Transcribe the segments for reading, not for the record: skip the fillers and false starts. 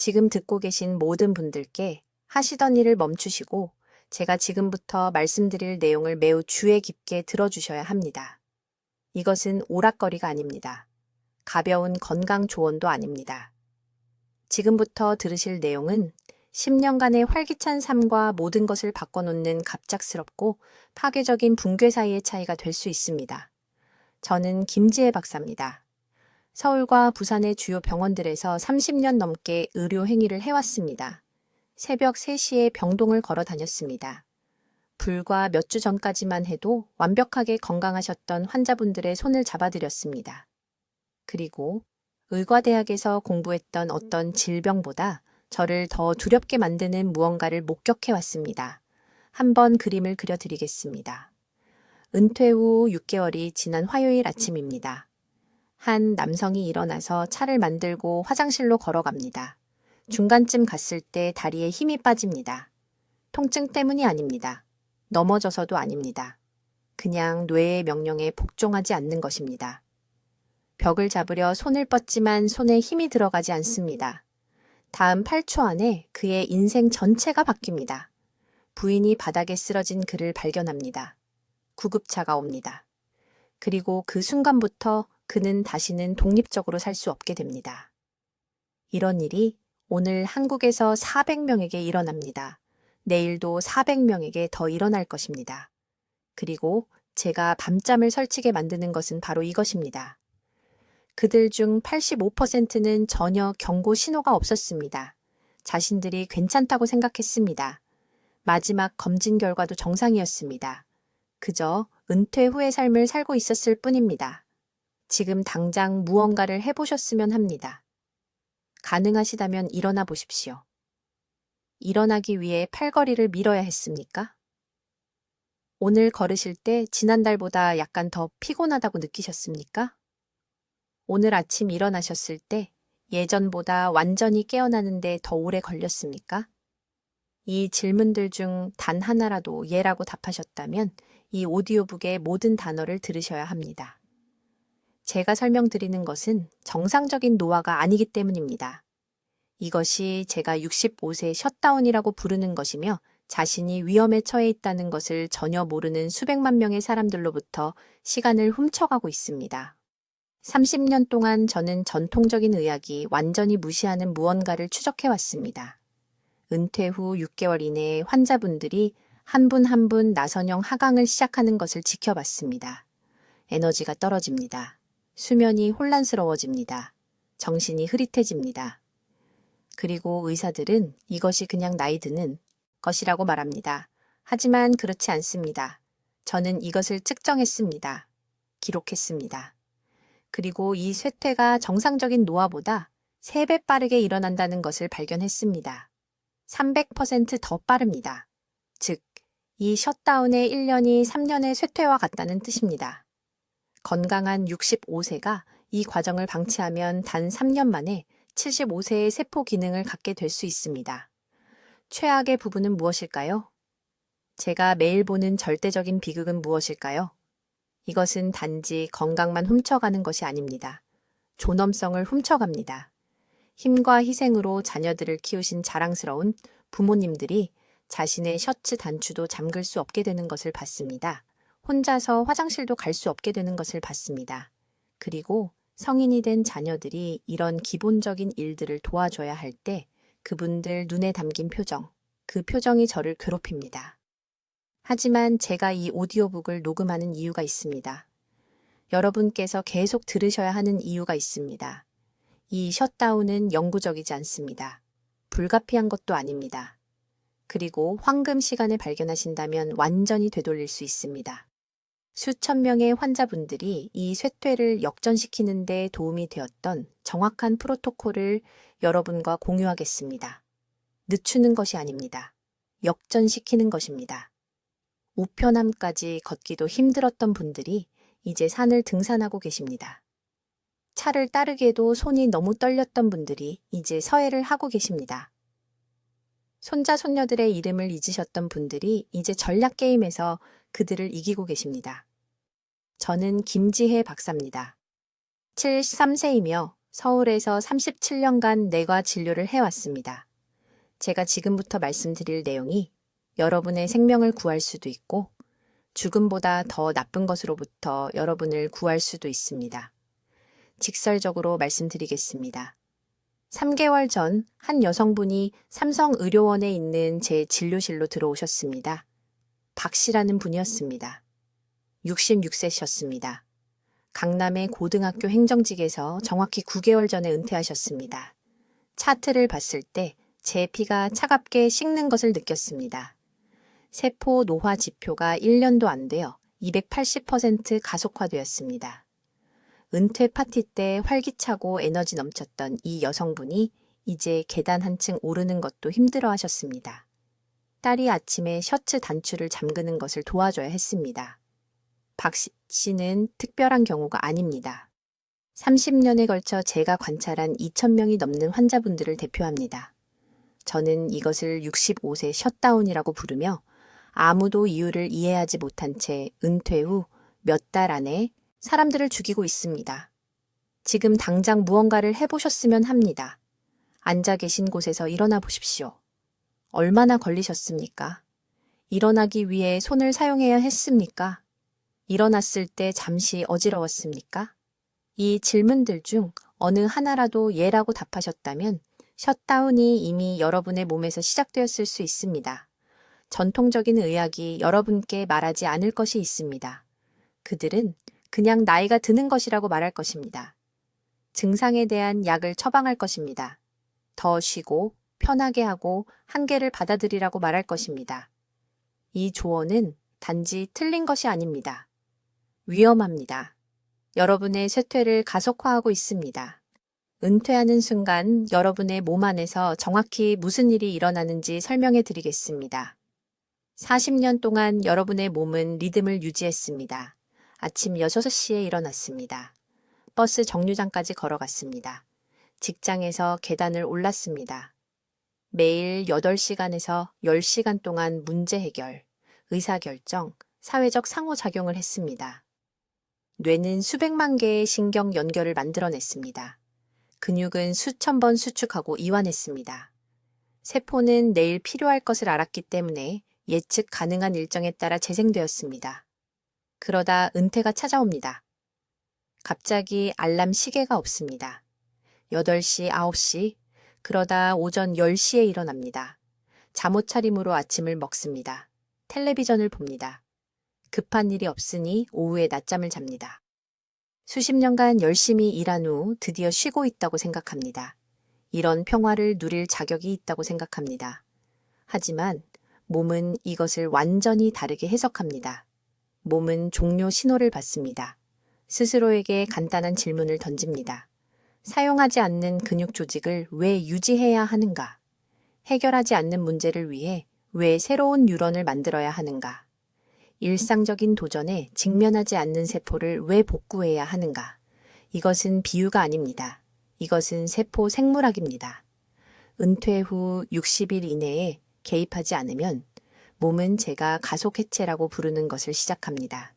지금 듣고 계신 모든 분들께 하시던 일을 멈추시고 제가 지금부터 말씀드릴 내용을 매우 주의 깊게 들어주셔야 합니다. 이것은 오락거리가 아닙니다. 가벼운 건강 조언도 아닙니다. 지금부터 들으실 내용은 10년간의 활기찬 삶과 모든 것을 바꿔놓는 갑작스럽고 파괴적인 붕괴 사이의 차이가 될 수 있습니다. 저는 김지혜 박사입니다. 서울과 부산의 주요 병원들에서 30년 넘게 의료 행위를 해왔습니다. 새벽 3시에 병동을 걸어 다녔습니다. 불과 몇 주 전까지만 해도 완벽하게 건강하셨던 환자분들의 손을 잡아드렸습니다. 그리고 의과대학에서 공부했던 어떤 질병보다 저를 더 두렵게 만드는 무언가를 목격해왔습니다. 한번 그림을 그려드리겠습니다. 은퇴 후 6개월이 지난 화요일 아침입니다. 한 남성이 일어나서 차를 만들고 화장실로 걸어갑니다. 중간쯤 갔을 때 다리에 힘이 빠집니다. 통증 때문이 아닙니다. 넘어져서도 아닙니다. 그냥 뇌의 명령에 복종하지 않는 것입니다. 벽을 잡으려 손을 뻗지만 손에 힘이 들어가지 않습니다. 다음 8초 안에 그의 인생 전체가 바뀝니다. 부인이 바닥에 쓰러진 그를 발견합니다. 구급차가 옵니다. 그리고 그 순간부터 그는 다시는 독립적으로 살 수 없게 됩니다. 이런 일이 오늘 한국에서 400명에게 일어납니다. 내일도 400명에게 더 일어날 것입니다. 그리고 제가 밤잠을 설치게 만드는 것은 바로 이것입니다. 그들 중 85%는 전혀 경고 신호가 없었습니다. 자신들이 괜찮다고 생각했습니다. 마지막 검진 결과도 정상이었습니다. 그저 은퇴 후의 삶을 살고 있었을 뿐입니다. 지금 당장 무언가를 해보셨으면 합니다. 가능하시다면 일어나 보십시오. 일어나기 위해 팔걸이를 밀어야 했습니까? 오늘 걸으실 때 지난달보다 약간 더 피곤하다고 느끼셨습니까? 오늘 아침 일어나셨을 때 예전보다 완전히 깨어나는데 더 오래 걸렸습니까? 이 질문들 중 단 하나라도 예라고 답하셨다면 이 오디오북의 모든 단어를 들으셔야 합니다. 제가 설명드리는 것은 정상적인 노화가 아니기 때문입니다. 이것이 제가 65세 셧다운이라고 부르는 것이며 자신이 위험에 처해 있다는 것을 전혀 모르는 수백만 명의 사람들로부터 시간을 훔쳐가고 있습니다. 30년 동안 저는 전통적인 의학이 완전히 무시하는 무언가를 추적해왔습니다. 은퇴 후 6개월 이내에 환자분들이 한 분 한 분 나선형 하강을 시작하는 것을 지켜봤습니다. 에너지가 떨어집니다. 수면이 혼란스러워집니다. 정신이 흐릿해집니다. 그리고 의사들은 이것이 그냥 나이 드는 것이라고 말합니다. 하지만 그렇지 않습니다. 저는 이것을 측정했습니다. 기록했습니다. 그리고 이 쇠퇴가 정상적인 노화보다 3배 빠르게 일어난다는 것을 발견했습니다. 300%더 빠릅니다. 즉, 이 셧다운의 1년이 3년의 쇠퇴와 같다는 뜻입니다. 건강한 65세가 이 과정을 방치하면 단 3년 만에 75세의 세포 기능을 갖게 될 수 있습니다. 최악의 부분은 무엇일까요? 제가 매일 보는 절대적인 비극은 무엇일까요? 이것은 단지 건강만 훔쳐가는 것이 아닙니다. 존엄성을 훔쳐갑니다. 힘과 희생으로 자녀들을 키우신 자랑스러운 부모님들이 자신의 셔츠 단추도 잠글 수 없게 되는 것을 봤습니다. 혼자서 화장실도 갈 수 없게 되는 것을 봤습니다. 그리고 성인이 된 자녀들이 이런 기본적인 일들을 도와줘야 할 때 그분들 눈에 담긴 표정, 그 표정이 저를 괴롭힙니다. 하지만 제가 이 오디오북을 녹음하는 이유가 있습니다. 여러분께서 계속 들으셔야 하는 이유가 있습니다. 이 셧다운은 영구적이지 않습니다. 불가피한 것도 아닙니다. 그리고 황금 시간을 발견하신다면 완전히 되돌릴 수 있습니다. 수천 명의 환자분들이 이 쇠퇴를 역전시키는 데 도움이 되었던 정확한 프로토콜을 여러분과 공유하겠습니다. 늦추는 것이 아닙니다. 역전시키는 것입니다. 우편함까지 걷기도 힘들었던 분들이 이제 산을 등산하고 계십니다. 차를 따르기에도 손이 너무 떨렸던 분들이 이제 서해를 하고 계십니다. 손자 손녀들의 이름을 잊으셨던 분들이 이제 전략게임에서 그들을 이기고 계십니다. 저는 김지혜 박사입니다. 73세이며 서울에서 37년간 내과 진료를 해왔습니다. 제가 지금부터 말씀드릴 내용이 여러분의 생명을 구할 수도 있고 죽음보다 더 나쁜 것으로부터 여러분을 구할 수도 있습니다. 직설적으로 말씀드리겠습니다. 3개월 전 한 여성분이 삼성의료원에 있는 제 진료실로 들어오셨습니다. 박 씨라는 분이었습니다. 66세셨습니다. 강남의 고등학교 행정직에서 정확히 9개월 전에 은퇴하셨습니다. 차트를 봤을 때 제 피가 차갑게 식는 것을 느꼈습니다. 세포 노화 지표가 1년도 안 되어 280% 가속화되었습니다. 은퇴 파티 때 활기차고 에너지 넘쳤던 이 여성분이 이제 계단 한층 오르는 것도 힘들어 하셨습니다. 딸이 아침에 셔츠 단추를 잠그는 것을 도와줘야 했습니다. 박 씨는 특별한 경우가 아닙니다. 30년에 걸쳐 제가 관찰한 2,000명이 넘는 환자분들을 대표합니다. 저는 이것을 65세 셧다운이라고 부르며 아무도 이유를 이해하지 못한 채 은퇴 후 몇 달 안에 사람들을 죽이고 있습니다. 지금 당장 무언가를 해보셨으면 합니다. 앉아 계신 곳에서 일어나 보십시오. 얼마나 걸리셨습니까? 일어나기 위해 손을 사용해야 했습니까? 일어났을 때 잠시 어지러웠습니까? 이 질문들 중 어느 하나라도 예라고 답하셨다면 셧다운이 이미 여러분의 몸에서 시작되었을 수 있습니다. 전통적인 의학이 여러분께 말하지 않을 것이 있습니다. 그들은 그냥 나이가 드는 것이라고 말할 것입니다. 증상에 대한 약을 처방할 것입니다. 더 쉬고 편하게 하고 한계를 받아들이라고 말할 것입니다. 이 조언은 단지 틀린 것이 아닙니다. 위험합니다. 여러분의 쇠퇴를 가속화하고 있습니다. 은퇴하는 순간 여러분의 몸 안에서 정확히 무슨 일이 일어나는지 설명해 드리겠습니다. 40년 동안 여러분의 몸은 리듬을 유지했습니다. 아침 6시에 일어났습니다. 버스 정류장까지 걸어갔습니다. 직장에서 계단을 올랐습니다. 매일 8시간에서 10시간 동안 문제 해결, 의사결정, 사회적 상호작용을 했습니다. 뇌는 수백만 개의 신경 연결을 만들어냈습니다. 근육은 수천 번 수축하고 이완했습니다. 세포는 내일 필요할 것을 알았기 때문에 예측 가능한 일정에 따라 재생되었습니다. 그러다 은퇴가 찾아옵니다. 갑자기 알람 시계가 없습니다. 8시, 9시, 그러다 오전 10시에 일어납니다. 잠옷차림으로 아침을 먹습니다. 텔레비전을 봅니다. 급한 일이 없으니 오후에 낮잠을 잡니다. 수십 년간 열심히 일한 후 드디어 쉬고 있다고 생각합니다. 이런 평화를 누릴 자격이 있다고 생각합니다. 하지만 몸은 이것을 완전히 다르게 해석합니다. 몸은 종료 신호를 받습니다. 스스로에게 간단한 질문을 던집니다. 사용하지 않는 근육 조직을 왜 유지해야 하는가? 해결하지 않는 문제를 위해 왜 새로운 뉴런을 만들어야 하는가? 일상적인 도전에 직면하지 않는 세포를 왜 복구해야 하는가? 이것은 비유가 아닙니다. 이것은 세포 생물학입니다. 은퇴 후 60일 이내에 개입하지 않으면 몸은 제가 가속해체라고 부르는 것을 시작합니다.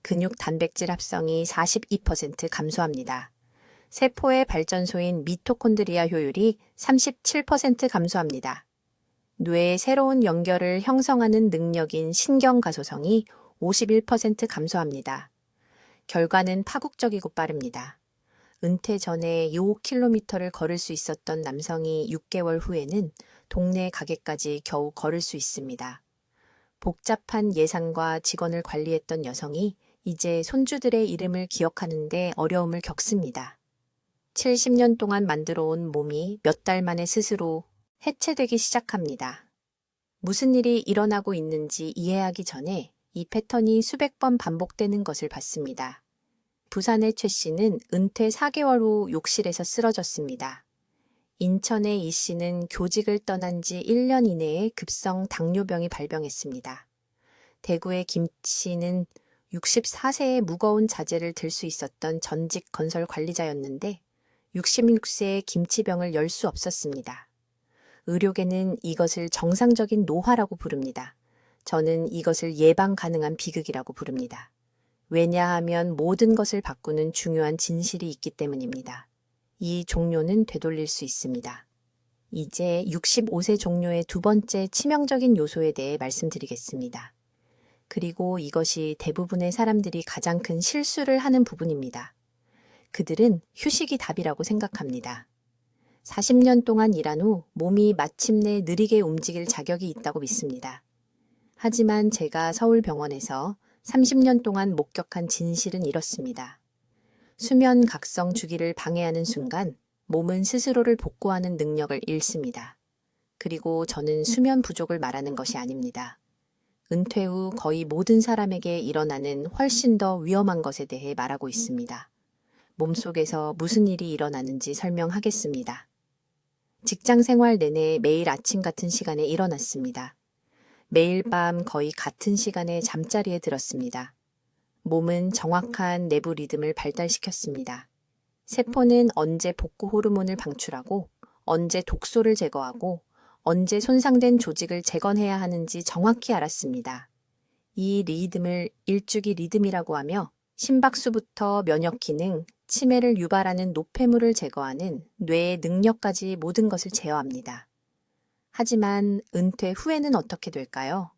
근육 단백질 합성이 42% 감소합니다. 세포의 발전소인 미토콘드리아 효율이 37% 감소합니다. 뇌의 새로운 연결을 형성하는 능력인 신경가소성이 51% 감소합니다. 결과는 파국적이고 빠릅니다. 은퇴 전에 5km를 걸을 수 있었던 남성이 6개월 후에는 동네 가게까지 겨우 걸을 수 있습니다. 복잡한 예산과 직원을 관리했던 여성이 이제 손주들의 이름을 기억하는데 어려움을 겪습니다. 70년 동안 만들어온 몸이 몇 달 만에 스스로 해체되기 시작합니다. 무슨 일이 일어나고 있는지 이해하기 전에 이 패턴이 수백 번 반복되는 것을 봤습니다. 부산의 최 씨는 은퇴 4개월 후 욕실에서 쓰러졌습니다. 인천의 이 씨는 교직을 떠난 지 1년 이내에 급성 당뇨병이 발병했습니다. 대구의 김 씨는 64세의 무거운 자재를 들 수 있었던 전직 건설 관리자였는데 66세의 김치병을 열 수 없었습니다. 의료계는 이것을 정상적인 노화라고 부릅니다. 저는 이것을 예방 가능한 비극이라고 부릅니다. 왜냐하면 모든 것을 바꾸는 중요한 진실이 있기 때문입니다. 이 종료는 되돌릴 수 있습니다. 이제 65세 종료의 두 번째 치명적인 요소에 대해 말씀드리겠습니다. 그리고 이것이 대부분의 사람들이 가장 큰 실수를 하는 부분입니다. 그들은 휴식이 답이라고 생각합니다. 40년 동안 일한 후 몸이 마침내 느리게 움직일 자격이 있다고 믿습니다. 하지만 제가 서울병원에서 30년 동안 목격한 진실은 이렇습니다. 수면 각성 주기를 방해하는 순간 몸은 스스로를 복구하는 능력을 잃습니다. 그리고 저는 수면 부족을 말하는 것이 아닙니다. 은퇴 후 거의 모든 사람에게 일어나는 훨씬 더 위험한 것에 대해 말하고 있습니다. 몸속에서 무슨 일이 일어나는지 설명하겠습니다. 직장 생활 내내 매일 아침 같은 시간에 일어났습니다. 매일 밤 거의 같은 시간에 잠자리에 들었습니다. 몸은 정확한 내부 리듬을 발달시켰습니다. 세포는 언제 복구 호르몬을 방출하고 언제 독소를 제거하고 언제 손상된 조직을 재건해야 하는지 정확히 알았습니다. 이 리듬을 일주기 리듬이라고 하며 심박수부터 면역 기능, 치매를 유발하는 노폐물을 제거하는 뇌의 능력까지 모든 것을 제어합니다. 하지만 은퇴 후에는 어떻게 될까요?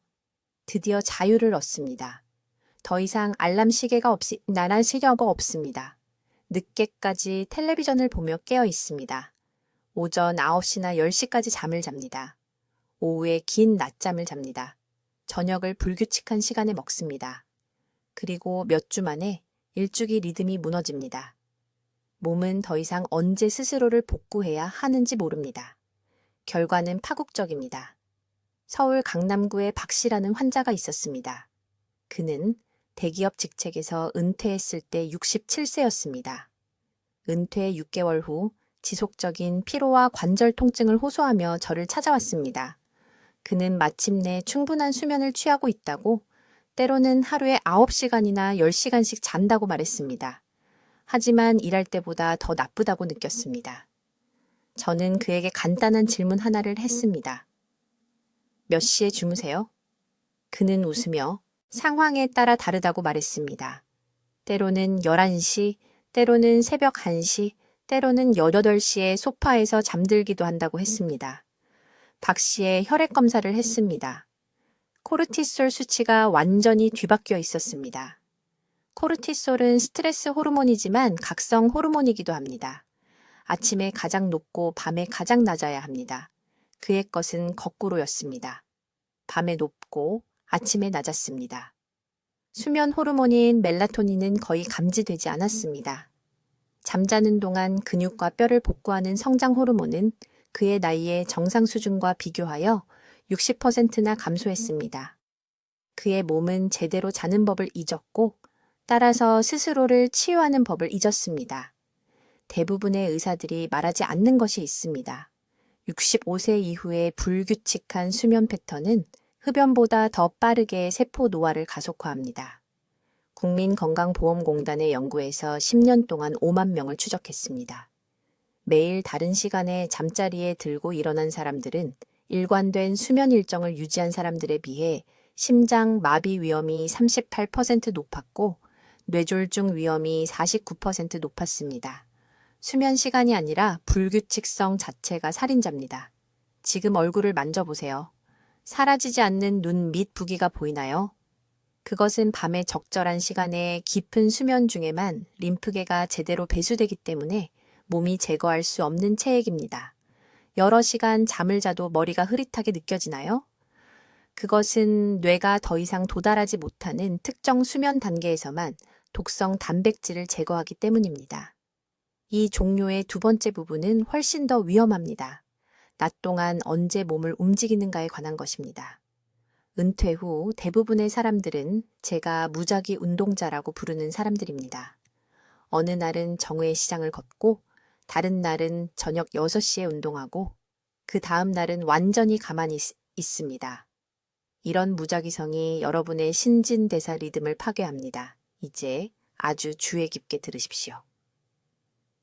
드디어 자유를 얻습니다. 더 이상 알람 시계가 나날 시계가 없습니다. 늦게까지 텔레비전을 보며 깨어 있습니다. 오전 9시나 10시까지 잠을 잡니다. 오후에 긴 낮잠을 잡니다. 저녁을 불규칙한 시간에 먹습니다. 그리고 몇 주 만에 일주기 리듬이 무너집니다. 몸은 더 이상 언제 스스로를 복구해야 하는지 모릅니다. 결과는 파국적입니다. 서울 강남구에 박 씨라는 환자가 있었습니다. 그는 대기업 직책에서 은퇴했을 때 67세였습니다. 은퇴 6개월 후 지속적인 피로와 관절 통증을 호소하며 저를 찾아왔습니다. 그는 마침내 충분한 수면을 취하고 있다고, 때로는 하루에 9시간이나 10시간씩 잔다고 말했습니다. 하지만 일할 때보다 더 나쁘다고 느꼈습니다. 저는 그에게 간단한 질문 하나를 했습니다. 몇 시에 주무세요? 그는 웃으며 상황에 따라 다르다고 말했습니다. 때로는 11시, 때로는 새벽 1시, 때로는 8시에 소파에서 잠들기도 한다고 했습니다. 박 씨의 혈액 검사를 했습니다. 코르티솔 수치가 완전히 뒤바뀌어 있었습니다. 코르티솔은 스트레스 호르몬이지만 각성 호르몬이기도 합니다. 아침에 가장 높고 밤에 가장 낮아야 합니다. 그의 것은 거꾸로였습니다. 밤에 높고 아침에 낮았습니다. 수면 호르몬인 멜라토닌은 거의 감지되지 않았습니다. 잠자는 동안 근육과 뼈를 복구하는 성장 호르몬은 그의 나이의 정상 수준과 비교하여 60%나 감소했습니다. 그의 몸은 제대로 자는 법을 잊었고 따라서 스스로를 치유하는 법을 잊었습니다. 대부분의 의사들이 말하지 않는 것이 있습니다. 65세 이후의 불규칙한 수면 패턴은 흡연보다 더 빠르게 세포 노화를 가속화합니다. 국민건강보험공단의 연구에서 10년 동안 5만 명을 추적했습니다. 매일 다른 시간에 잠자리에 들고 일어난 사람들은 일관된 수면 일정을 유지한 사람들에 비해 심장 마비 위험이 38% 높았고 뇌졸중 위험이 49% 높았습니다. 수면 시간이 아니라 불규칙성 자체가 살인자입니다. 지금 얼굴을 만져보세요. 사라지지 않는 눈 밑 부기가 보이나요? 그것은 밤의 적절한 시간에 깊은 수면 중에만 림프계가 제대로 배수되기 때문에 몸이 제거할 수 없는 체액입니다. 여러 시간 잠을 자도 머리가 흐릿하게 느껴지나요? 그것은 뇌가 더 이상 도달하지 못하는 특정 수면 단계에서만 독성 단백질을 제거하기 때문입니다. 이 종료의 두 번째 부분은 훨씬 더 위험합니다. 낮 동안 언제 몸을 움직이는가에 관한 것입니다. 은퇴 후 대부분의 사람들은 제가 무작위 운동자라고 부르는 사람들입니다. 어느 날은 정오에 시장을 걷고 다른 날은 저녁 6시에 운동하고 그 다음 날은 완전히 가만히 있습니다. 이런 무작위성이 여러분의 신진대사 리듬을 파괴합니다. 이제 아주 주의 깊게 들으십시오.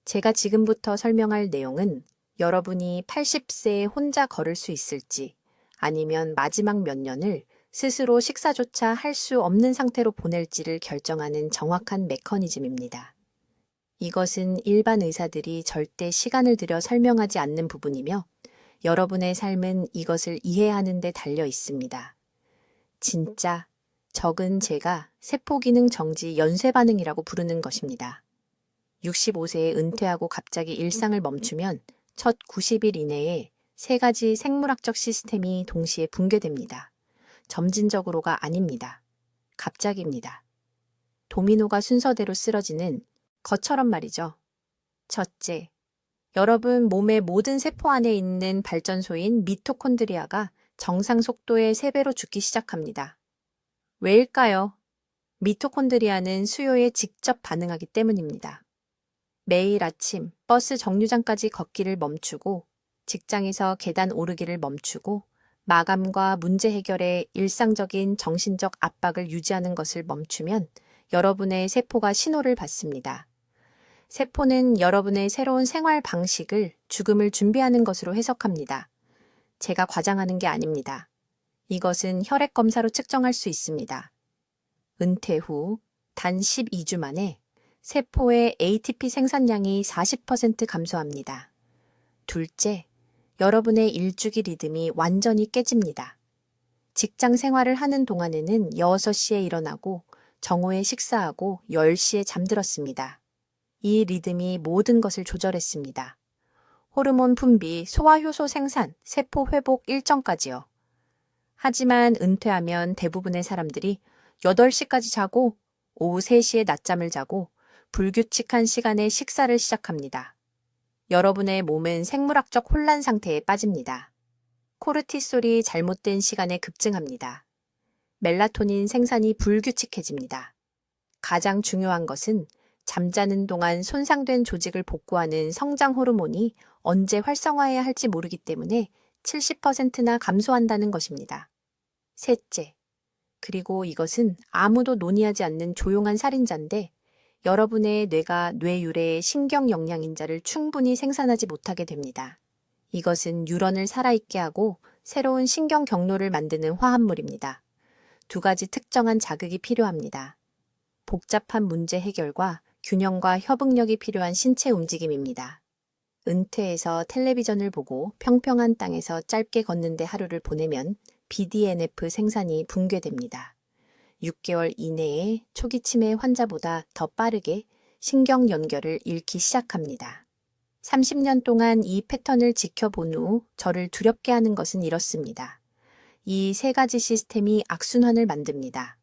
제가 지금부터 설명할 내용은 여러분이 80세에 혼자 걸을 수 있을지 아니면 마지막 몇 년을 스스로 식사조차 할 수 없는 상태로 보낼지를 결정하는 정확한 메커니즘입니다. 이것은 일반 의사들이 절대 시간을 들여 설명하지 않는 부분이며 여러분의 삶은 이것을 이해하는 데 달려 있습니다. 진짜 적은 제가 세포기능 정지 연쇄 반응이라고 부르는 것입니다. 65세에 은퇴하고 갑자기 일상을 멈추면 첫 90일 이내에 3가지 생물학적 시스템이 동시에 붕괴됩니다. 점진적으로가 아닙니다. 갑자기입니다. 도미노가 순서대로 쓰러지는 것처럼 말이죠. 첫째, 여러분 몸의 모든 세포 안에 있는 발전소인 미토콘드리아가 정상 속도의 3배로 죽기 시작합니다. 왜일까요? 미토콘드리아는 수요에 직접 반응하기 때문입니다. 매일 아침 버스 정류장까지 걷기를 멈추고 직장에서 계단 오르기를 멈추고 마감과 문제 해결에 일상적인 정신적 압박을 유지하는 것을 멈추면 여러분의 세포가 신호를 받습니다. 세포는 여러분의 새로운 생활 방식을 죽음을 준비하는 것으로 해석합니다. 제가 과장하는 게 아닙니다. 이것은 혈액 검사로 측정할 수 있습니다. 은퇴 후 단 12주 만에 세포의 ATP 생산량이 40% 감소합니다. 둘째, 여러분의 일주기 리듬이 완전히 깨집니다. 직장 생활을 하는 동안에는 6시에 일어나고 정오에 식사하고 10시에 잠들었습니다. 이 리듬이 모든 것을 조절했습니다. 호르몬 분비, 소화효소 생산, 세포 회복 일정까지요. 하지만 은퇴하면 대부분의 사람들이 8시까지 자고 오후 3시에 낮잠을 자고 불규칙한 시간에 식사를 시작합니다. 여러분의 몸은 생물학적 혼란 상태에 빠집니다. 코르티솔이 잘못된 시간에 급증합니다. 멜라토닌 생산이 불규칙해집니다. 가장 중요한 것은 잠자는 동안 손상된 조직을 복구하는 성장 호르몬이 언제 활성화해야 할지 모르기 때문에 70%나 감소한다는 것입니다. 셋째, 그리고 이것은 아무도 논의하지 않는 조용한 살인자인데 여러분의 뇌가 뇌유래의 신경 영양인자를 충분히 생산하지 못하게 됩니다. 이것은 뉴런을 살아있게 하고 새로운 신경 경로를 만드는 화합물입니다. 2가지 특정한 자극이 필요합니다. 복잡한 문제 해결과 균형과 협응력이 필요한 신체 움직임입니다. 은퇴해서 텔레비전을 보고 평평한 땅에서 짧게 걷는데 하루를 보내면 BDNF 생산이 붕괴됩니다. 6개월 이내에 초기 치매 환자보다 더 빠르게 신경 연결을 잃기 시작합니다. 30년 동안 이 패턴을 지켜본 후 저를 두렵게 하는 것은 이렇습니다. 이 3가지 시스템이 악순환을 만듭니다.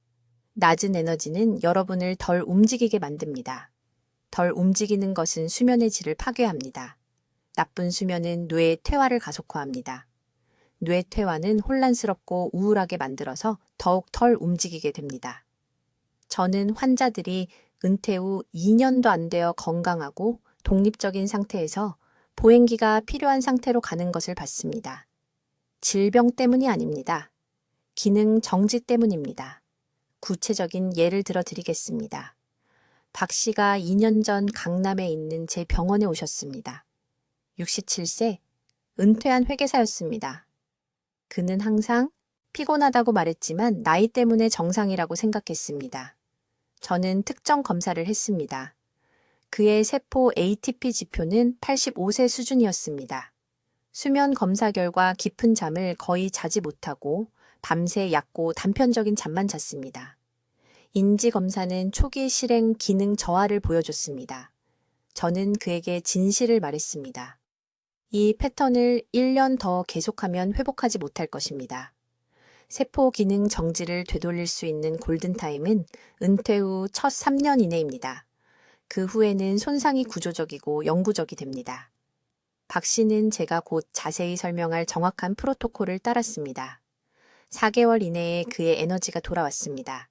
낮은 에너지는 여러분을 덜 움직이게 만듭니다. 덜 움직이는 것은 수면의 질을 파괴합니다. 나쁜 수면은 뇌의 퇴화를 가속화합니다. 뇌 퇴화는 혼란스럽고 우울하게 만들어서 더욱 덜 움직이게 됩니다. 저는 환자들이 은퇴 후 2년도 안 되어 건강하고 독립적인 상태에서 보행기가 필요한 상태로 가는 것을 봤습니다. 질병 때문이 아닙니다. 기능 정지 때문입니다. 구체적인 예를 들어 드리겠습니다. 박 씨가 2년 전 강남에 있는 제 병원에 오셨습니다. 67세, 은퇴한 회계사였습니다. 그는 항상 피곤하다고 말했지만 나이 때문에 정상이라고 생각했습니다. 저는 특정 검사를 했습니다. 그의 세포 ATP 지표는 85세 수준이었습니다. 수면 검사 결과 깊은 잠을 거의 자지 못하고 밤새 얕고 단편적인 잠만 잤습니다. 인지 검사는 초기 실행 기능 저하를 보여줬습니다. 저는 그에게 진실을 말했습니다. 이 패턴을 1년 더 계속하면 회복하지 못할 것입니다. 세포 기능 정지를 되돌릴 수 있는 골든타임은 은퇴 후 첫 3년 이내입니다. 그 후에는 손상이 구조적이고 영구적이 됩니다. 박 씨는 제가 곧 자세히 설명할 정확한 프로토콜을 따랐습니다. 4개월 이내에 그의 에너지가 돌아왔습니다.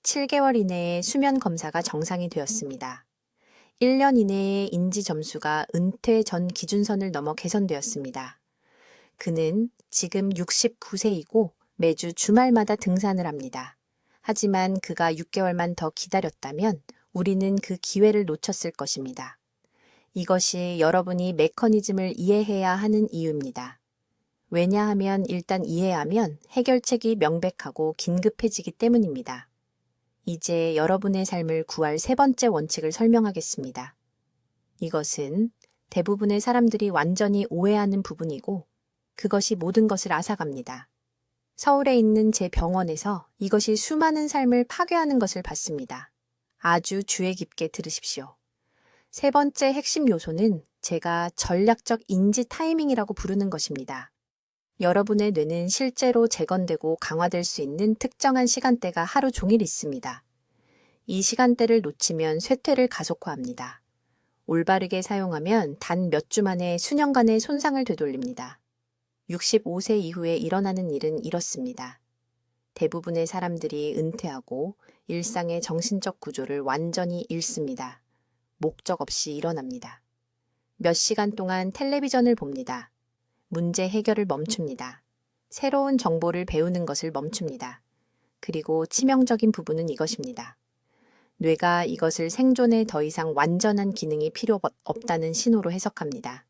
7개월 이내에 수면 검사가 정상이 되었습니다. 1년 이내에 인지 점수가 은퇴 전 기준선을 넘어 개선되었습니다. 그는 지금 69세이고 매주 주말마다 등산을 합니다. 하지만 그가 6개월만 더 기다렸다면 우리는 그 기회를 놓쳤을 것입니다. 이것이 여러분이 메커니즘을 이해해야 하는 이유입니다. 왜냐하면 일단 이해하면 해결책이 명백하고 긴급해지기 때문입니다. 이제 여러분의 삶을 구할 3번째 원칙을 설명하겠습니다. 이것은 대부분의 사람들이 완전히 오해하는 부분이고 그것이 모든 것을 앗아갑니다. 서울에 있는 제 병원에서 이것이 수많은 삶을 파괴하는 것을 봤습니다. 아주 주의 깊게 들으십시오. 세 번째 핵심 요소는 제가 전략적 인지 타이밍이라고 부르는 것입니다. 여러분의 뇌는 실제로 재건되고 강화될 수 있는 특정한 시간대가 하루 종일 있습니다. 이 시간대를 놓치면 쇠퇴를 가속화합니다. 올바르게 사용하면 단 몇 주 만에 수년간의 손상을 되돌립니다. 65세 이후에 일어나는 일은 이렇습니다. 대부분의 사람들이 은퇴하고 일상의 정신적 구조를 완전히 잃습니다. 목적 없이 일어납니다. 몇 시간 동안 텔레비전을 봅니다. 문제 해결을 멈춥니다. 새로운 정보를 배우는 것을 멈춥니다. 그리고 치명적인 부분은 이것입니다. 뇌가 이것을 생존에 더 이상 완전한 기능이 필요 없다는 신호로 해석합니다.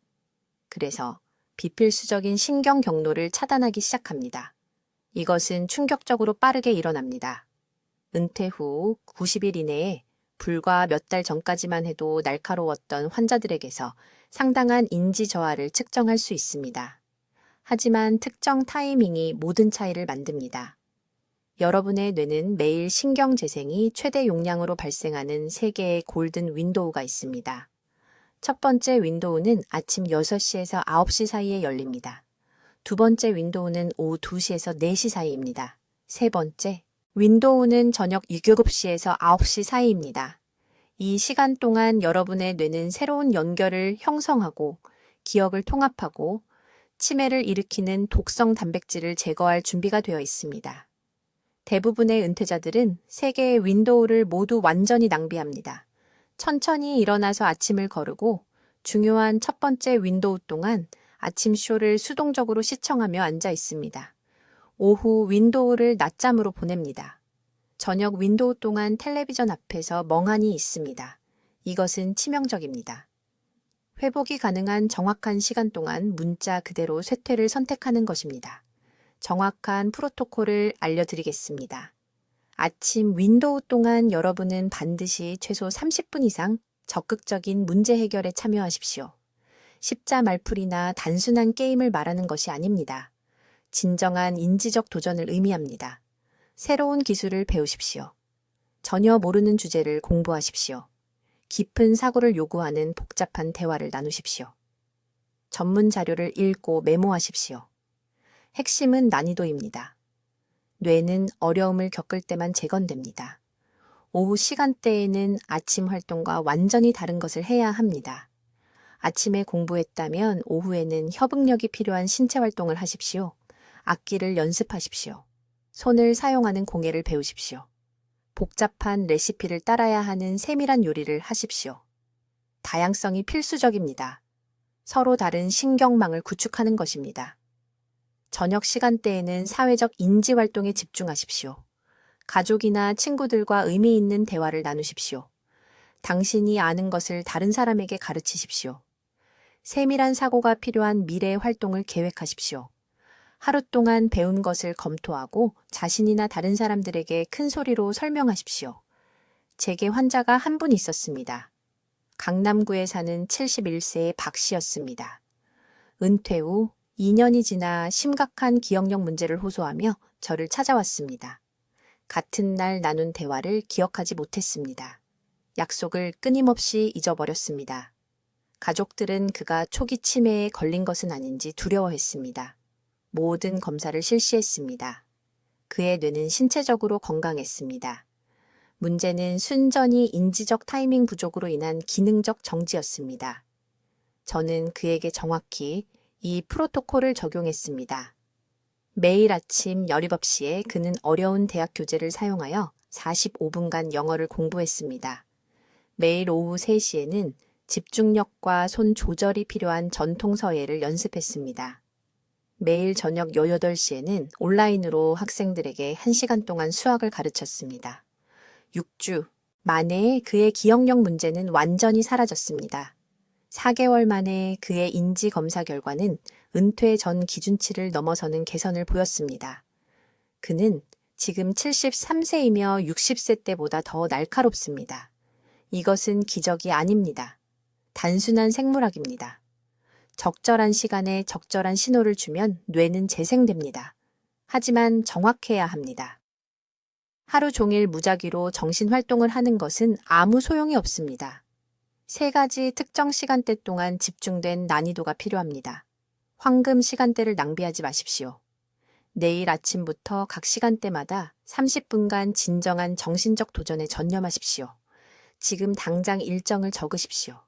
그래서 비필수적인 신경 경로를 차단하기 시작합니다. 이것은 충격적으로 빠르게 일어납니다. 은퇴 후 90일 이내에 불과 몇 달 전까지만 해도 날카로웠던 환자들에게서 상당한 인지 저하를 측정할 수 있습니다. 하지만 특정 타이밍이 모든 차이를 만듭니다. 여러분의 뇌는 매일 신경 재생이 최대 용량으로 발생하는 3개의 골든 윈도우가 있습니다. 첫 번째 윈도우는 아침 6시에서 9시 사이에 열립니다. 두 번째 윈도우는 오후 2시에서 4시 사이입니다. 세 번째 윈도우는 저녁 7시에서 9시 사이입니다. 이 시간 동안 여러분의 뇌는 새로운 연결을 형성하고 기억을 통합하고 치매를 일으키는 독성 단백질을 제거할 준비가 되어 있습니다. 대부분의 은퇴자들은 3개의 윈도우를 모두 완전히 낭비합니다. 천천히 일어나서 아침을 거르고 중요한 첫 번째 윈도우 동안 아침 쇼를 수동적으로 시청하며 앉아 있습니다. 오후 윈도우를 낮잠으로 보냅니다. 저녁 윈도우 동안 텔레비전 앞에서 멍하니 있습니다. 이것은 치명적입니다. 회복이 가능한 정확한 시간 동안 문자 그대로 쇠퇴를 선택하는 것입니다. 정확한 프로토콜을 알려드리겠습니다. 아침 윈도우 동안 여러분은 반드시 최소 30분 이상 적극적인 문제 해결에 참여하십시오. 십자 말풀이나 단순한 게임을 말하는 것이 아닙니다. 진정한 인지적 도전을 의미합니다. 새로운 기술을 배우십시오. 전혀 모르는 주제를 공부하십시오. 깊은 사고를 요구하는 복잡한 대화를 나누십시오. 전문 자료를 읽고 메모하십시오. 핵심은 난이도입니다. 뇌는 어려움을 겪을 때만 재건됩니다. 오후 시간대에는 아침 활동과 완전히 다른 것을 해야 합니다. 아침에 공부했다면 오후에는 협응력이 필요한 신체 활동을 하십시오. 악기를 연습하십시오. 손을 사용하는 공예를 배우십시오. 복잡한 레시피를 따라야 하는 세밀한 요리를 하십시오. 다양성이 필수적입니다. 서로 다른 신경망을 구축하는 것입니다. 저녁 시간대에는 사회적 인지 활동에 집중하십시오. 가족이나 친구들과 의미 있는 대화를 나누십시오. 당신이 아는 것을 다른 사람에게 가르치십시오. 세밀한 사고가 필요한 미래 활동을 계획하십시오. 하루 동안 배운 것을 검토하고 자신이나 다른 사람들에게 큰 소리로 설명하십시오. 제게 환자가 한 분 있었습니다. 강남구에 사는 71세의 박 씨였습니다. 은퇴 후 2년이 지나 심각한 기억력 문제를 호소하며 저를 찾아왔습니다. 같은 날 나눈 대화를 기억하지 못했습니다. 약속을 끊임없이 잊어버렸습니다. 가족들은 그가 초기 치매에 걸린 것은 아닌지 두려워했습니다. 모든 검사를 실시했습니다. 그의 뇌는 신체적으로 건강했습니다. 문제는 순전히 인지적 타이밍 부족으로 인한 기능적 정지였습니다. 저는 그에게 정확히 이 프로토콜을 적용했습니다. 매일 아침 17시에 그는 어려운 대학 교재를 사용하여 45분간 영어를 공부했습니다. 매일 오후 3시에는 집중력과 손 조절이 필요한 전통서예를 연습했습니다. 매일 저녁 8시에는 온라인으로 학생들에게 1시간 동안 수학을 가르쳤습니다. 6주 만에 그의 기억력 문제는 완전히 사라졌습니다. 4개월 만에 그의 인지 검사 결과는 은퇴 전 기준치를 넘어서는 개선을 보였습니다. 그는 지금 73세이며 60세 때보다 더 날카롭습니다. 이것은 기적이 아닙니다. 단순한 생물학입니다. 적절한 시간에 적절한 신호를 주면 뇌는 재생됩니다. 하지만 정확해야 합니다. 하루 종일 무작위로 정신활동을 하는 것은 아무 소용이 없습니다. 3가지 특정 시간대 동안 집중된 난이도가 필요합니다. 황금 시간대를 낭비하지 마십시오. 내일 아침부터 각 시간대마다 30분간 진정한 정신적 도전에 전념하십시오. 지금 당장 일정을 적으십시오.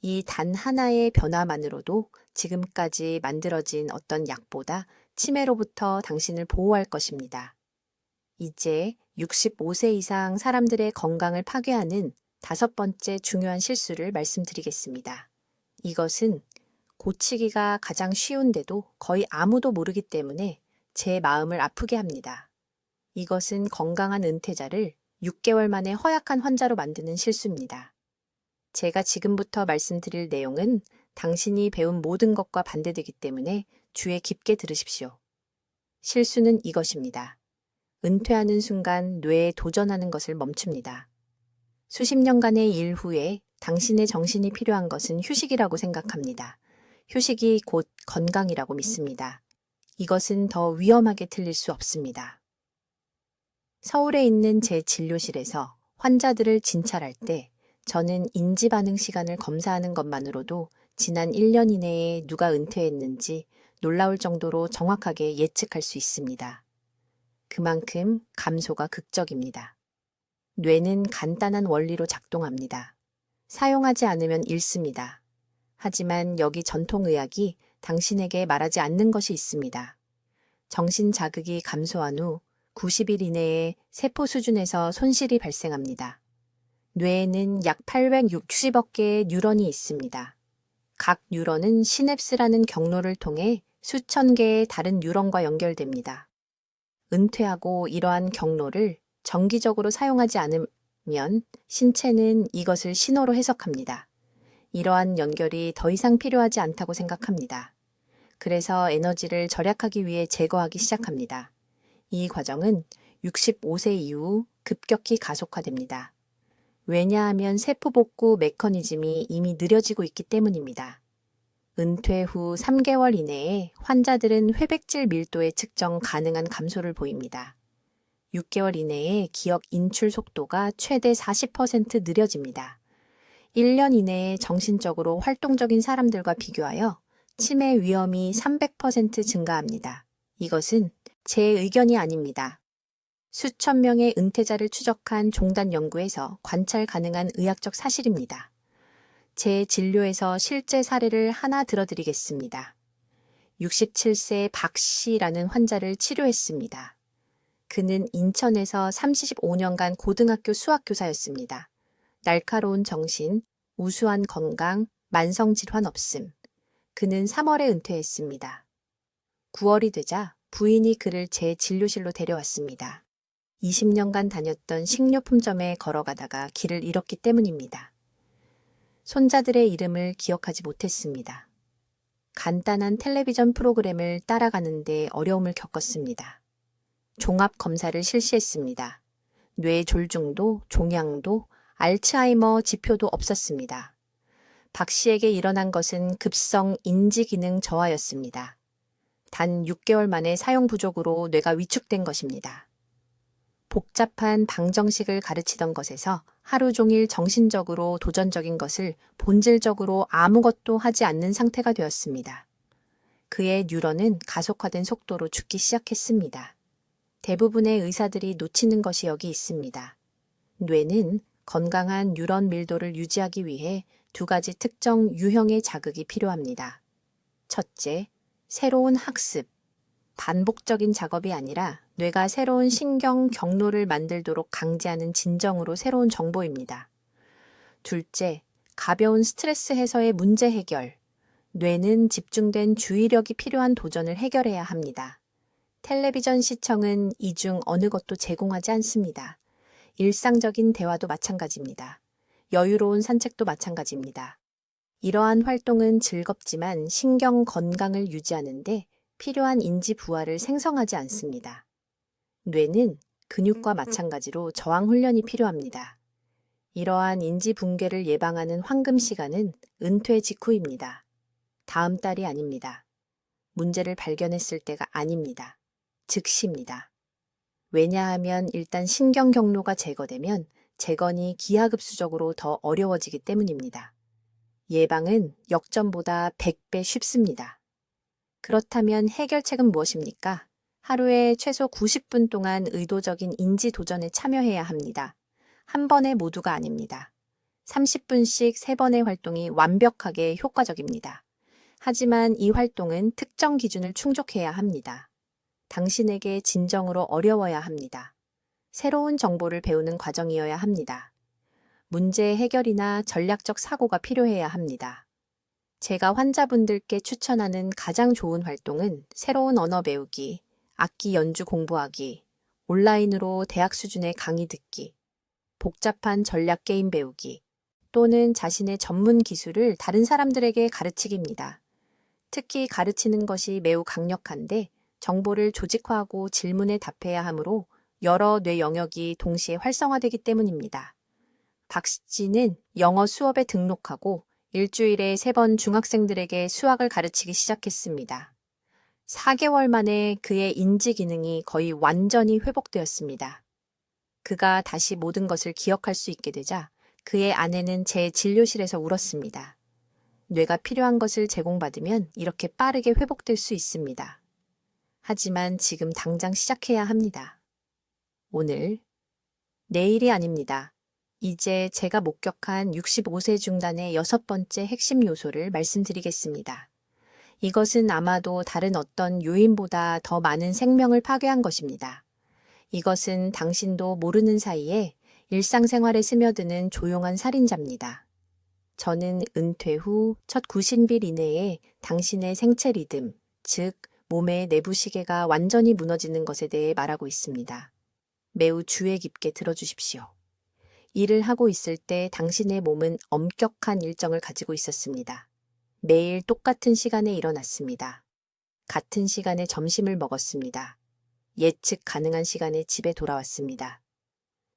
이 단 하나의 변화만으로도 지금까지 만들어진 어떤 약보다 치매로부터 당신을 보호할 것입니다. 이제 65세 이상 사람들의 건강을 파괴하는 5번째 중요한 실수를 말씀드리겠습니다. 이것은 고치기가 가장 쉬운데도 거의 아무도 모르기 때문에 제 마음을 아프게 합니다. 이것은 건강한 은퇴자를 6개월 만에 허약한 환자로 만드는 실수입니다. 제가 지금부터 말씀드릴 내용은 당신이 배운 모든 것과 반대되기 때문에 주의 깊게 들으십시오. 실수는 이것입니다. 은퇴하는 순간 뇌에 도전하는 것을 멈춥니다. 수십 년간의 일 후에 당신의 정신이 필요한 것은 휴식이라고 생각합니다. 휴식이 곧 건강이라고 믿습니다. 이것은 더 위험하게 틀릴 수 없습니다. 서울에 있는 제 진료실에서 환자들을 진찰할 때 저는 인지반응 시간을 검사하는 것만으로도 지난 1년 이내에 누가 은퇴했는지 놀라울 정도로 정확하게 예측할 수 있습니다. 그만큼 감소가 극적입니다. 뇌는 간단한 원리로 작동합니다. 사용하지 않으면 잃습니다. 하지만 여기 전통의학이 당신에게 말하지 않는 것이 있습니다. 정신 자극이 감소한 후 90일 이내에 세포 수준에서 손실이 발생합니다. 뇌에는 약 860억 개의 뉴런이 있습니다. 각 뉴런은 시냅스라는 경로를 통해 수천 개의 다른 뉴런과 연결됩니다. 은퇴하고 이러한 경로를 정기적으로 사용하지 않으면 신체는 이것을 신호로 해석합니다. 이러한 연결이 더 이상 필요하지 않다고 생각합니다. 그래서 에너지를 절약하기 위해 제거하기 시작합니다. 이 과정은 65세 이후 급격히 가속화됩니다. 왜냐하면 세포 복구 메커니즘이 이미 느려지고 있기 때문입니다. 은퇴 후 3개월 이내에 환자들은 회백질 밀도의 측정 가능한 감소를 보입니다. 6개월 이내에 기억 인출 속도가 최대 40% 느려집니다. 1년 이내에 정신적으로 활동적인 사람들과 비교하여 치매 위험이 300% 증가합니다. 이것은 제 의견이 아닙니다. 수천 명의 은퇴자를 추적한 종단 연구에서 관찰 가능한 의학적 사실입니다. 제 진료에서 실제 사례를 하나 들어드리겠습니다. 67세 박 씨라는 환자를 치료했습니다. 그는 인천에서 35년간 고등학교 수학교사였습니다. 날카로운 정신, 우수한 건강, 만성질환 없음. 그는 3월에 은퇴했습니다. 9월이 되자 부인이 그를 제 진료실로 데려왔습니다. 20년간 다녔던 식료품점에 걸어가다가 길을 잃었기 때문입니다. 손자들의 이름을 기억하지 못했습니다. 간단한 텔레비전 프로그램을 따라가는데 어려움을 겪었습니다. 종합 검사를 실시했습니다. 뇌 졸중도, 종양도, 알츠하이머 지표도 없었습니다. 박 씨에게 일어난 것은 급성 인지기능 저하였습니다. 단 6개월 만에 사용 부족으로 뇌가 위축된 것입니다. 복잡한 방정식을 가르치던 것에서 하루 종일 정신적으로 도전적인 것을 본질적으로 아무것도 하지 않는 상태가 되었습니다. 그의 뉴런은 가속화된 속도로 죽기 시작했습니다. 대부분의 의사들이 놓치는 것이 여기 있습니다. 뇌는 건강한 뉴런 밀도를 유지하기 위해 2가지 특정 유형의 자극이 필요합니다. 첫째, 새로운 학습. 반복적인 작업이 아니라 뇌가 새로운 신경 경로를 만들도록 강제하는 진정으로 새로운 정보입니다. 둘째, 가벼운 스트레스 해소의 문제 해결. 뇌는 집중된 주의력이 필요한 도전을 해결해야 합니다. 텔레비전 시청은 이 중 어느 것도 제공하지 않습니다. 일상적인 대화도 마찬가지입니다. 여유로운 산책도 마찬가지입니다. 이러한 활동은 즐겁지만 신경 건강을 유지하는데 필요한 인지 부하를 생성하지 않습니다. 뇌는 근육과 마찬가지로 저항 훈련이 필요합니다. 이러한 인지 붕괴를 예방하는 황금 시간은 은퇴 직후입니다. 다음 달이 아닙니다. 문제를 발견했을 때가 아닙니다. 즉시입니다. 왜냐하면 일단 신경 경로가 제거되면 재건이 기하급수적으로 더 어려워지기 때문입니다. 예방은 역전보다 100배 쉽습니다. 그렇다면 해결책은 무엇입니까? 하루에 최소 90분 동안 의도적인 인지 도전에 참여해야 합니다. 한 번에 모두가 아닙니다. 30분씩 3번의 활동이 완벽하게 효과적입니다. 하지만 이 활동은 특정 기준을 충족해야 합니다. 당신에게 진정으로 어려워야 합니다. 새로운 정보를 배우는 과정이어야 합니다. 문제 해결이나 전략적 사고가 필요해야 합니다. 제가 환자분들께 추천하는 가장 좋은 활동은 새로운 언어 배우기, 악기 연주 공부하기, 온라인으로 대학 수준의 강의 듣기, 복잡한 전략 게임 배우기, 또는 자신의 전문 기술을 다른 사람들에게 가르치기입니다. 특히 가르치는 것이 매우 강력한데 정보를 조직화하고 질문에 답해야 하므로 여러 뇌 영역이 동시에 활성화되기 때문입니다. 박씨는 영어 수업에 등록하고 일주일에 3번 중학생들에게 수학을 가르치기 시작했습니다. 4개월 만에 그의 인지 기능이 거의 완전히 회복되었습니다. 그가 다시 모든 것을 기억할 수 있게 되자 그의 아내는 제 진료실에서 울었습니다. 뇌가 필요한 것을 제공받으면 이렇게 빠르게 회복될 수 있습니다. 하지만 지금 당장 시작해야 합니다. 오늘, 내일이 아닙니다. 이제 제가 목격한 65세 중단의 6번째 핵심 요소를 말씀드리겠습니다. 이것은 아마도 다른 어떤 요인보다 더 많은 생명을 파괴한 것입니다. 이것은 당신도 모르는 사이에 일상생활에 스며드는 조용한 살인자입니다. 저는 은퇴 후 첫 90일 이내에 당신의 생체 리듬, 즉 몸의 내부 시계가 완전히 무너지는 것에 대해 말하고 있습니다. 매우 주의 깊게 들어주십시오. 일을 하고 있을 때 당신의 몸은 엄격한 일정을 가지고 있었습니다. 매일 똑같은 시간에 일어났습니다. 같은 시간에 점심을 먹었습니다. 예측 가능한 시간에 집에 돌아왔습니다.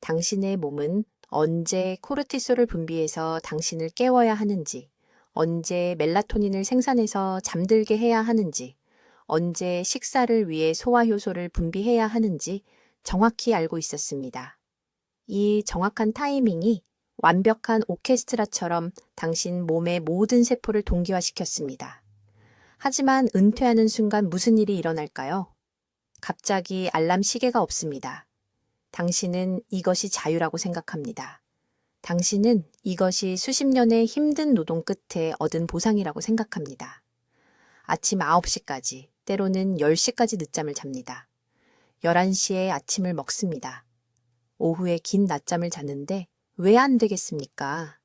당신의 몸은 언제 코르티솔을 분비해서 당신을 깨워야 하는지, 언제 멜라토닌을 생산해서 잠들게 해야 하는지, 언제 식사를 위해 소화효소를 분비해야 하는지 정확히 알고 있었습니다. 이 정확한 타이밍이 완벽한 오케스트라처럼 당신 몸의 모든 세포를 동기화시켰습니다. 하지만 은퇴하는 순간 무슨 일이 일어날까요? 갑자기 알람 시계가 없습니다. 당신은 이것이 자유라고 생각합니다. 당신은 이것이 수십 년의 힘든 노동 끝에 얻은 보상이라고 생각합니다. 아침 9시까지, 때로는 10시까지 늦잠을 잡니다. 11시에 아침을 먹습니다. 오후에 긴 낮잠을 자는데 왜 안 되겠습니까?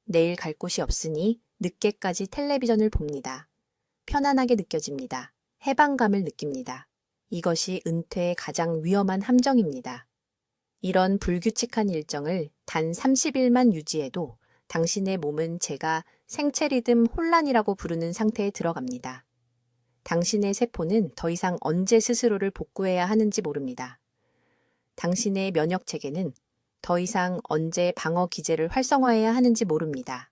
내일 갈 곳이 없으니 늦게까지 텔레비전을 봅니다. 편안하게 느껴집니다. 해방감을 느낍니다. 이것이 은퇴의 가장 위험한 함정입니다. 이런 불규칙한 일정을 단 30일만 유지해도 당신의 몸은 제가 생체 리듬 혼란이라고 부르는 상태에 들어갑니다. 당신의 세포는 더 이상 언제 스스로를 복구해야 하는지 모릅니다. 당신의 면역 체계는 더 이상 언제 방어 기제를 활성화해야 하는지 모릅니다.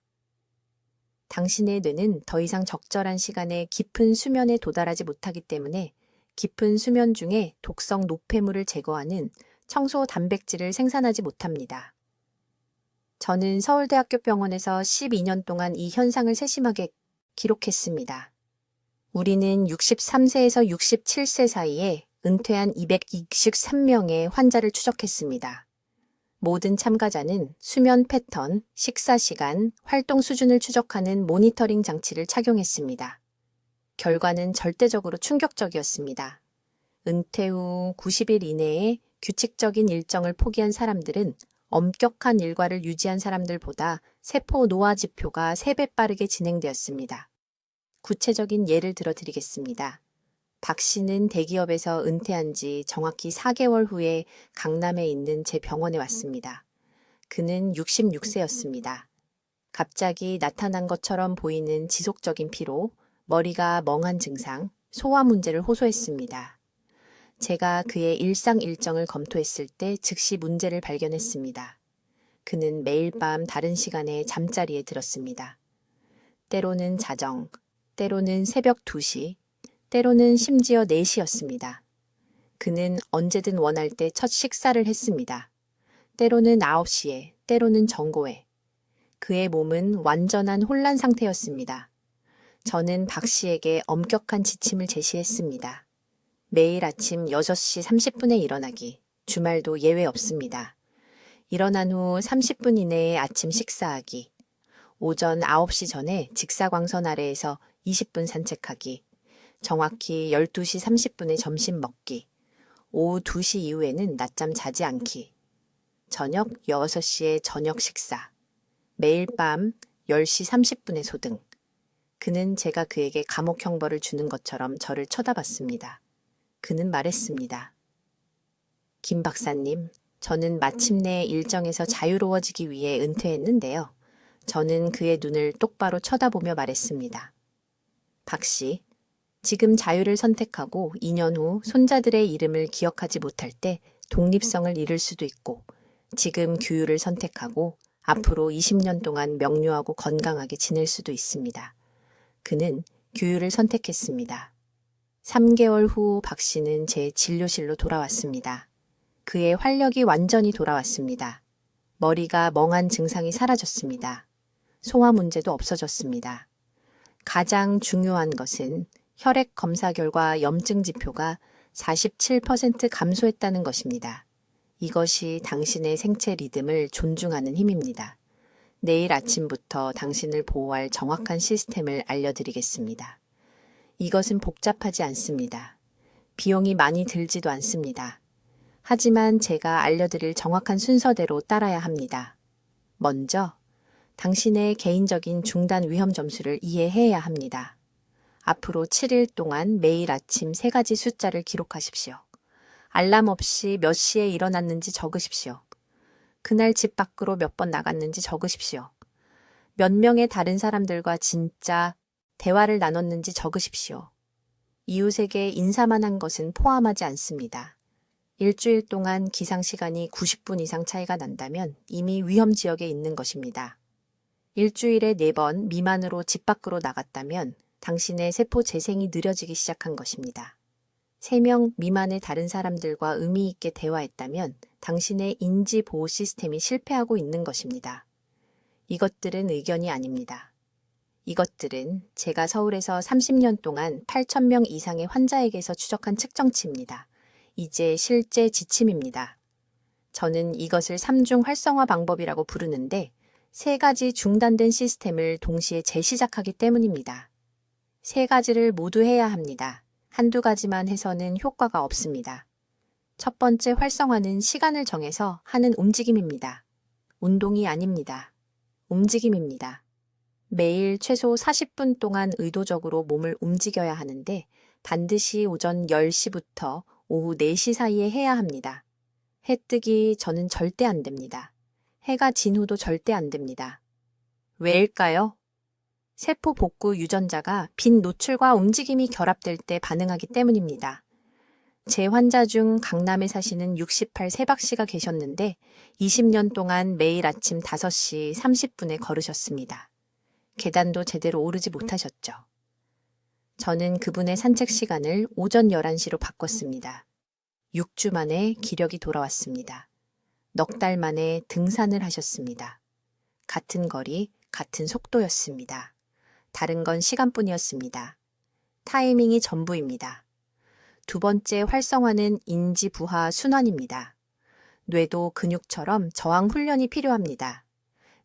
당신의 뇌는 더 이상 적절한 시간에 깊은 수면에 도달하지 못하기 때문에 깊은 수면 중에 독성 노폐물을 제거하는 청소 단백질을 생산하지 못합니다. 저는 서울대학교 병원에서 12년 동안 이 현상을 세심하게 기록했습니다. 우리는 63세에서 67세 사이에 은퇴한 223명의 환자를 추적했습니다. 모든 참가자는 수면 패턴, 식사 시간, 활동 수준을 추적하는 모니터링 장치를 착용했습니다. 결과는 절대적으로 충격적이었습니다. 은퇴 후 90일 이내에 규칙적인 일정을 포기한 사람들은 엄격한 일과를 유지한 사람들보다 세포 노화 지표가 3배 빠르게 진행되었습니다. 구체적인 예를 들어드리겠습니다. 박 씨는 대기업에서 은퇴한 지 정확히 4개월 후에 강남에 있는 제 병원에 왔습니다. 그는 66세였습니다. 갑자기 나타난 것처럼 보이는 지속적인 피로, 머리가 멍한 증상, 소화 문제를 호소했습니다. 제가 그의 일상 일정을 검토했을 때 즉시 문제를 발견했습니다. 그는 매일 밤 다른 시간에 잠자리에 들었습니다. 때로는 자정, 때로는 새벽 2시, 때로는 심지어 4시였습니다. 그는 언제든 원할 때 첫 식사를 했습니다. 때로는 9시에, 때로는 정고에. 그의 몸은 완전한 혼란 상태였습니다. 저는 박 씨에게 엄격한 지침을 제시했습니다. 매일 아침 6시 30분에 일어나기, 주말도 예외 없습니다. 일어난 후 30분 이내에 아침 식사하기, 오전 9시 전에 직사광선 아래에서 20분 산책하기, 정확히 12시 30분에 점심 먹기, 오후 2시 이후에는 낮잠 자지 않기, 저녁 6시에 저녁 식사, 매일 밤 10시 30분에 소등. 그는 제가 그에게 감옥 형벌을 주는 것처럼 저를 쳐다봤습니다. 그는 말했습니다. 김 박사님, 저는 마침내 일정에서 자유로워지기 위해 은퇴했는데요. 저는 그의 눈을 똑바로 쳐다보며 말했습니다. 박 씨, 지금 자유를 선택하고 2년 후 손자들의 이름을 기억하지 못할 때 독립성을 잃을 수도 있고, 지금 규율을 선택하고 앞으로 20년 동안 명료하고 건강하게 지낼 수도 있습니다. 그는 규율을 선택했습니다. 3개월 후 박 씨는 제 진료실로 돌아왔습니다. 그의 활력이 완전히 돌아왔습니다. 머리가 멍한 증상이 사라졌습니다. 소화 문제도 없어졌습니다. 가장 중요한 것은 혈액 검사 결과 염증 지표가 47% 감소했다는 것입니다. 이것이 당신의 생체 리듬을 존중하는 힘입니다. 내일 아침부터 당신을 보호할 정확한 시스템을 알려드리겠습니다. 이것은 복잡하지 않습니다. 비용이 많이 들지도 않습니다. 하지만 제가 알려드릴 정확한 순서대로 따라야 합니다. 먼저, 당신의 개인적인 중단 위험 점수를 이해해야 합니다. 앞으로 7일 동안 매일 아침 3가지 숫자를 기록하십시오. 알람 없이 몇 시에 일어났는지 적으십시오. 그날 집 밖으로 몇 번 나갔는지 적으십시오. 몇 명의 다른 사람들과 진짜 대화를 나눴는지 적으십시오. 이웃에게 인사만 한 것은 포함하지 않습니다. 일주일 동안 기상시간이 90분 이상 차이가 난다면 이미 위험 지역에 있는 것입니다. 일주일에 4번 미만으로 집 밖으로 나갔다면 당신의 세포 재생이 느려지기 시작한 것입니다. 3명 미만의 다른 사람들과 의미 있게 대화했다면 당신의 인지 보호 시스템이 실패하고 있는 것입니다. 이것들은 의견이 아닙니다. 이것들은 제가 서울에서 30년 동안 8,000명 이상의 환자에게서 추적한 측정치입니다. 이제 실제 지침입니다. 저는 이것을 3중 활성화 방법이라고 부르는데 3가지 중단된 시스템을 동시에 재시작하기 때문입니다. 3가지를 모두 해야 합니다. 한두 가지만 해서는 효과가 없습니다. 첫 번째 활성화는 시간을 정해서 하는 움직임입니다. 운동이 아닙니다. 움직임입니다. 매일 최소 40분 동안 의도적으로 몸을 움직여야 하는데 반드시 오전 10시부터 오후 4시 사이에 해야 합니다. 해 뜨기 전은 절대 안 됩니다. 해가 진 후도 절대 안 됩니다. 왜일까요? 세포 복구 유전자가 빛 노출과 움직임이 결합될 때 반응하기 때문입니다. 제 환자 중 강남에 사시는 68세박 씨가 계셨는데 20년 동안 매일 아침 5시 30분에 걸으셨습니다. 계단도 제대로 오르지 못하셨죠. 저는 그분의 산책 시간을 오전 11시로 바꿨습니다. 6주 만에 기력이 돌아왔습니다. 넉 달 만에 등산을 하셨습니다. 같은 거리, 같은 속도였습니다. 다른 건 시간뿐이었습니다. 타이밍이 전부입니다. 두 번째 활성화는 인지 부하 순환입니다. 뇌도 근육처럼 저항 훈련이 필요합니다.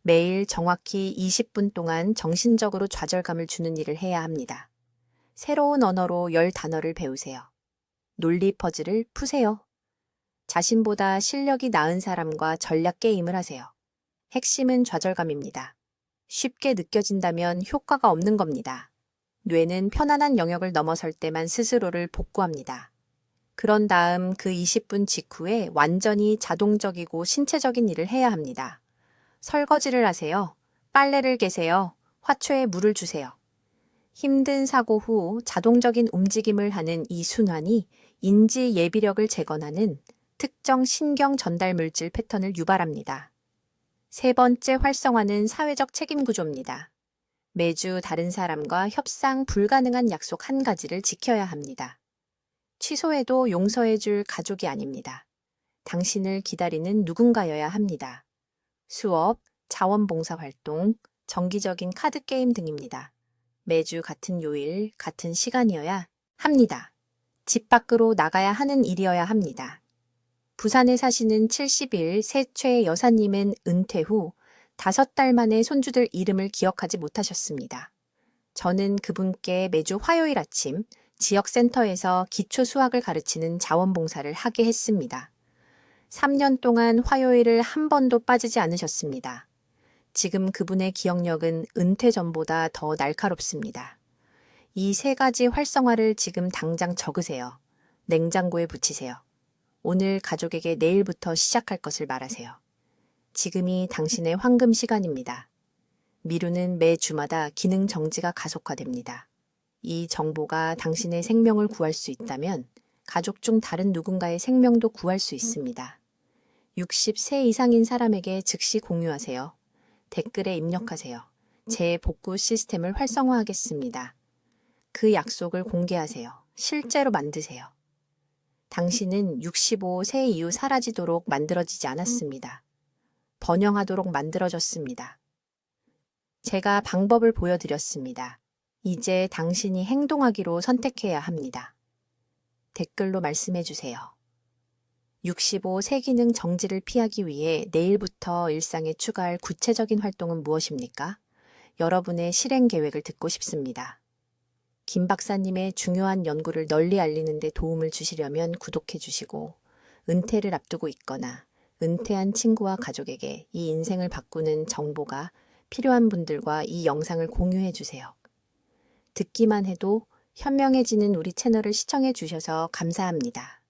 매일 정확히 20분 동안 정신적으로 좌절감을 주는 일을 해야 합니다. 새로운 언어로 10단어를 배우세요. 논리 퍼즐을 푸세요. 자신보다 실력이 나은 사람과 전략 게임을 하세요. 핵심은 좌절감입니다. 쉽게 느껴진다면 효과가 없는 겁니다. 뇌는 편안한 영역을 넘어설 때만 스스로를 복구합니다. 그런 다음 그 20분 직후에 완전히 자동적이고 신체적인 일을 해야 합니다. 설거지를 하세요. 빨래를 개세요. 화초에 물을 주세요. 힘든 사고 후 자동적인 움직임을 하는 이 순환이 인지 예비력을 재건하는 특정 신경 전달 물질 패턴을 유발합니다. 세 번째 활성화는 사회적 책임 구조입니다. 매주 다른 사람과 협상 불가능한 약속 한 가지를 지켜야 합니다. 취소해도 용서해줄 가족이 아닙니다. 당신을 기다리는 누군가여야 합니다. 수업, 자원봉사 활동, 정기적인 카드게임 등입니다. 매주 같은 요일, 같은 시간이어야 합니다. 집 밖으로 나가야 하는 일이어야 합니다. 부산에 사시는 70일 세최 여사님은 은퇴 후 5달 만에 손주들 이름을 기억하지 못하셨습니다. 저는 그분께 매주 화요일 아침 지역센터에서 기초 수학을 가르치는 자원봉사를 하게 했습니다. 3년 동안 화요일을 한 번도 빠지지 않으셨습니다. 지금 그분의 기억력은 은퇴 전보다 더 날카롭습니다. 이 세 가지 활성화를 지금 당장 적으세요. 냉장고에 붙이세요. 오늘 가족에게 내일부터 시작할 것을 말하세요. 지금이 당신의 황금 시간입니다. 미루는 매 주마다 기능 정지가 가속화됩니다. 이 정보가 당신의 생명을 구할 수 있다면 가족 중 다른 누군가의 생명도 구할 수 있습니다. 60세 이상인 사람에게 즉시 공유하세요. 댓글에 입력하세요. 제 복구 시스템을 활성화하겠습니다. 그 약속을 공개하세요. 실제로 만드세요. 당신은 65세 이후 사라지도록 만들어지지 않았습니다. 번영하도록 만들어졌습니다. 제가 방법을 보여드렸습니다. 이제 당신이 행동하기로 선택해야 합니다. 댓글로 말씀해 주세요. 65세 기능 정지를 피하기 위해 내일부터 일상에 추가할 구체적인 활동은 무엇입니까? 여러분의 실행 계획을 듣고 싶습니다. 김 박사님의 중요한 연구를 널리 알리는 데 도움을 주시려면 구독해 주시고, 은퇴를 앞두고 있거나 은퇴한 친구와 가족에게 이 인생을 바꾸는 정보가 필요한 분들과 이 영상을 공유해 주세요. 듣기만 해도 현명해지는 우리 채널을 시청해 주셔서 감사합니다.